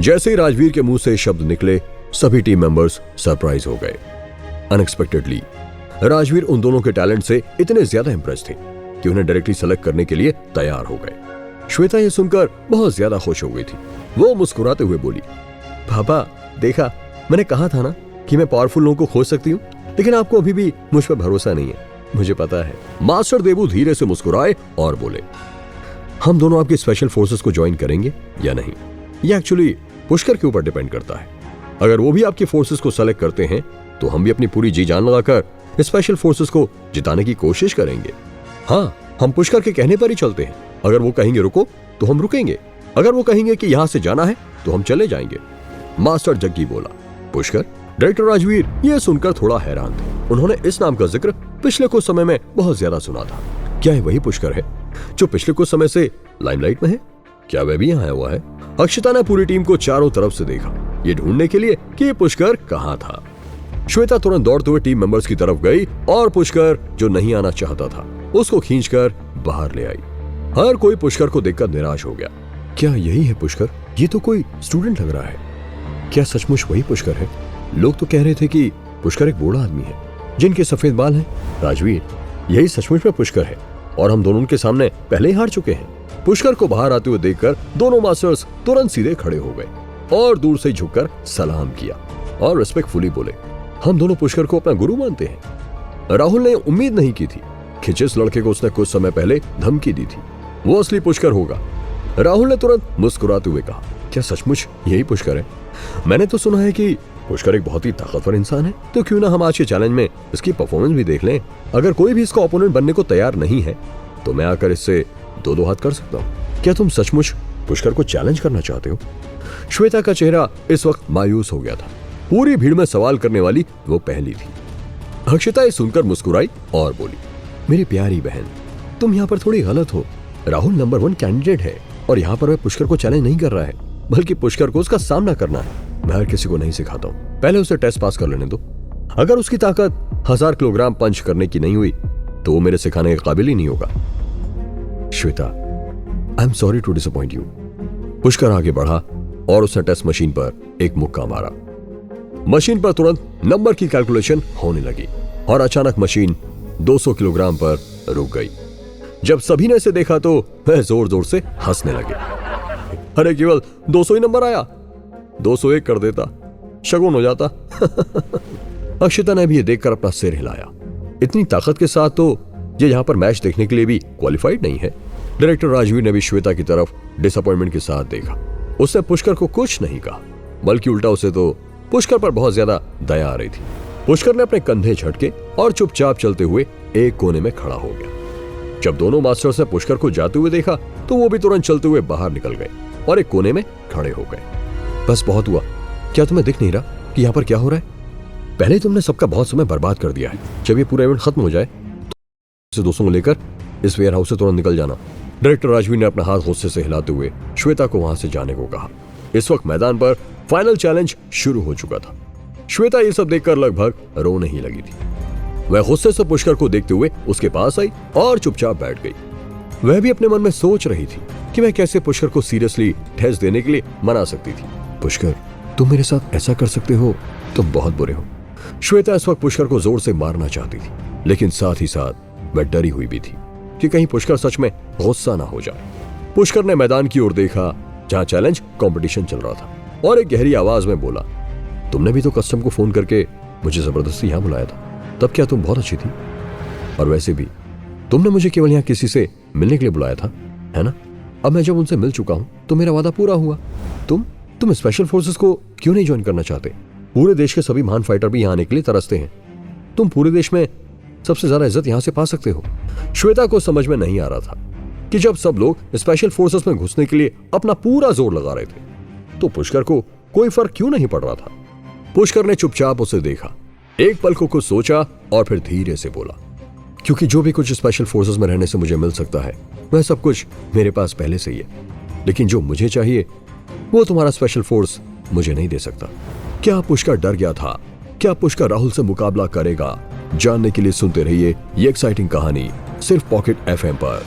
जैसे ही राजवीर के मुंह से शब्द निकले, सभी टीम मेंबर्स सरप्राइज हो गए। अनएक्सपेक्टेडली राजवीर उन दोनों के टैलेंट से इतने ज्यादा इंप्रेस थे कि उन्हें डायरेक्टली सेलेक्ट करने के लिए तैयार हो गए। श्वेता ये सुनकर बहुत ज्यादा खुश हो गई थी। वो मुस्कुराते हुए बोली, पापा देखा, मैंने कहा था ना कि मैं पावरफुल लोगों को खोज सकती हूँ, लेकिन आपको अभी भी मुझ पर भरोसा नहीं है। मुझे पता है। मास्टर देबू धीरे से मुस्कुराए और बोले, हम दोनों आपकी स्पेशल फोर्सेस को ज्वाइन करेंगे या नहीं, ये एक्चुअली पुष्कर के ऊपर डिपेंड करता है। अगर वो भी आपकी फोर्सेस को सेलेक्ट करते हैं तो हम भी अपनी पूरी जी जान लगाकर स्पेशल फोर्सेस को जिताने की कोशिश करेंगे। हाँ, हम पुष्कर के कहने पर ही चलते हैं। अगर वो कहेंगे रुको तो हम रुकेंगे, अगर वो कहेंगे कि यहां से जाना है तो हम चले जाएंगे। मास्टर जग्गी बोला। पुष्कर? डायरेक्टर राजवीर ये सुनकर थोड़ा हैरान थे। उन्होंने इस नाम का जिक्र पिछले कुछ समय में बहुत ज्यादा सुना था। क्या ये वही पुष्कर है जो पिछले कुछ समय से लाइमलाइट में है? क्या वह भी यहाँ आया हुआ है? अक्षिता ने पूरी टीम को चारों तरफ से देखा, ये ढूंढने के लिए कि ये पुष्कर कहाँ था। श्वेता तुरंत दौड़ते हुए टीम मेंबर्स की तरफ गई और पुष्कर, जो नहीं आना चाहता था, उसको खींचकर बाहर ले आई। हर कोई पुष्कर को देखकर निराश हो गया। क्या यही है पुष्कर? ये तो कोई स्टूडेंट लग रहा है। क्या सचमुच वही पुष्कर है? लोग तो कह रहे थे कि पुष्कर एक बूढ़ा आदमी है जिनके सफेद बाल हैं। राजवीर, यही सचमुच में पुष्कर है और हम दोनों उनके सामने पहले ही हार चुके हैं। पुष्कर को बाहर आते हुए देखकर दोनों मास्टर्स तुरंत सीधे खड़े हो गए और दूर से झुककर सलाम किया और रिस्पेक्टफुली बोले, हम दोनों पुष्कर को अपना गुरु मानते हैं। राहुल ने उम्मीद नहीं की थी कि जिस लड़के को उसने कुछ समय पहले धमकी दी थी वो असली पुष्कर होगा। राहुल ने तुरंत मुस्कुराते हुए कहा, क्या सचमुच यही पुष्कर है? मैंने तो सुना है कि पुष्कर एक बहुत ही ताकतवर इंसान है, तो क्यों ना हम आज के चैलेंज में इसकी परफॉर्मेंस भी देख लें। अगर कोई भी इसका ओपोनेंट बनने को तैयार नहीं है तो मैं आकर इससे दो हाथ कर सकता हूँ। क्या तुम सचमुच पुष्कर को चैलेंज करना चाहते हो? श्वेता का चेहरा इस वक्त मायूस हो गया था। पूरी भीड़ में सवाल करने वाली वो पहली थी। अक्षिता ये सुनकर मुस्कुराई और बोली, मेरी प्यारी बहन, तुम यहाँ पर थोड़ी गलत हो। राहुल नंबर 1 कैंडिडेट है और यहाँ पर वह पुष्कर को चैलेंज नहीं कर रहा है, बल्कि पुष्कर को उसका सामना करना है। मैं हर किसी को नहीं सिखाता हूँ, पहले उसे टेस्ट पास कर लेने दो। अगर उसकी ताकत 1000 किलोग्राम पंच करने की नहीं हुई तो वो मेरे सिखाने के काबिल ही नहीं होगा। Shweta, I am sorry to disappoint you. Pushkar आगे बढ़ा और उसने टेस्ट मशीन पर एक मुक्का मारा। मशीन पर तुरंत नंबर की कैलकुलेशन होने लगी और अचानक मशीन 200 किलोग्राम पर रुक गई। जब सभी ने इसे देखा तो वह जोर जोर से हंसने लगे। अरे केवल 200 ही नंबर आया, 201 कर देता, शगुन हो जाता। अक्षिता ने भी ये देखकर अपना सिर हिलाया। इतनी ताकत के साथ तो ये यहाँ पर मैच देखने के लिए भी क्वालिफाइड नहीं है। डायरेक्टर राजवीर ने भी श्वेता की तरफ डिसअपॉइंटमेंट के साथ देखा। उसने पुष्कर को कुछ नहीं कहा, बल्कि उल्टा उसे तो पुष्कर पर बहुत ज्यादा दया आ रही थी। पुष्कर ने अपने कंधे झटके और चुपचाप चलते हुए एक कोने में खड़ा हो गया। जब दोनों मास्टर्स ने पुष्कर को जाते हुए देखा तो वो भी तुरंत चलते हुए बाहर निकल गए और एक कोने में खड़े हो गए। बस बहुत हुआ, क्या तुम्हें दिख नहीं रहा कि यहाँ पर क्या हो रहा है? पहले ही तुमने सबका बहुत समय बर्बाद कर दिया है। जब ये पूरा इवेंट खत्म हो जाए तो दोस्तों को लेकर इस वेयर हाउस से तुरंत निकल जाना। डायरेक्टर राजवीर ने अपना हाथ गुस्से से हिलाते हुए श्वेता को वहां से जाने को कहा। इस वक्त मैदान पर फाइनल चैलेंज शुरू हो चुका था। श्वेता ये सब देखकर लगभग रोने ही लगी थी। वह गुस्से से पुष्कर को देखते हुए उसके पास आई और चुपचाप बैठ गई। वह भी अपने मन में सोच रही थी कि वह कैसे पुष्कर को सीरियसली ठेस देने के लिए मना सकती थी। पुष्कर, तुम मेरे साथ ऐसा कर सकते हो? तुम बहुत बुरे हो। श्वेता इस वक्त पुष्कर को जोर से मारना चाहती थी, लेकिन साथ ही साथ वह डरी हुई भी थी कि कहीं पुष्कर सच में गुस्सा ना हो जाए। पुष्कर ने मैदान की ओर देखा जहां चैलेंज कंपटीशन चल रहा था और एक गहरी आवाज में बोला, तुमने भी तो कस्टम को फोन करके मुझे जबरदस्ती यहां बुलाया था। तब क्या तुम बहुत अच्छी थी? और वैसे भी तुमने मुझे केवल यहां किसी से मिलने के लिए बुलाया था, है ना? अब मैं जब उनसे मिल चुका हूं तो मेरा वादा पूरा हुआ। तुम स्पेशल फोर्सेस को क्यों नहीं ज्वाइन करना चाहते? पूरे देश के सभी महान फाइटर भी यहां आने के लिए तरसते हैं। तुम पूरे देश में सबसे ज्यादा इज्जत यहां से पा सकते हो। श्वेता को समझ में नहीं आ रहा था कि जब सब लोग स्पेशल फोर्सेस में घुसने के लिए अपना पूरा जोर लगा रहे थे तो पुष्कर को कोई फर्क क्यों नहीं पड़ रहा था। पुष्कर ने चुपचाप उसे देखा, एक पल को कुछ सोचा और फिर धीरे से बोला, क्योंकि जो भी कुछ स्पेशल फोर्सेस में रहने से मुझे मिल सकता है वह सब कुछ मेरे पास पहले से ही है, लेकिन जो मुझे चाहिए वो तुम्हारा स्पेशल फोर्स मुझे नहीं दे सकता। क्या पुष्कर डर गया था? क्या पुष्कर राहुल से मुकाबला करेगा? जानने के लिए सुनते रहिए ये एक्साइटिंग कहानी सिर्फ पॉकेट FM पर।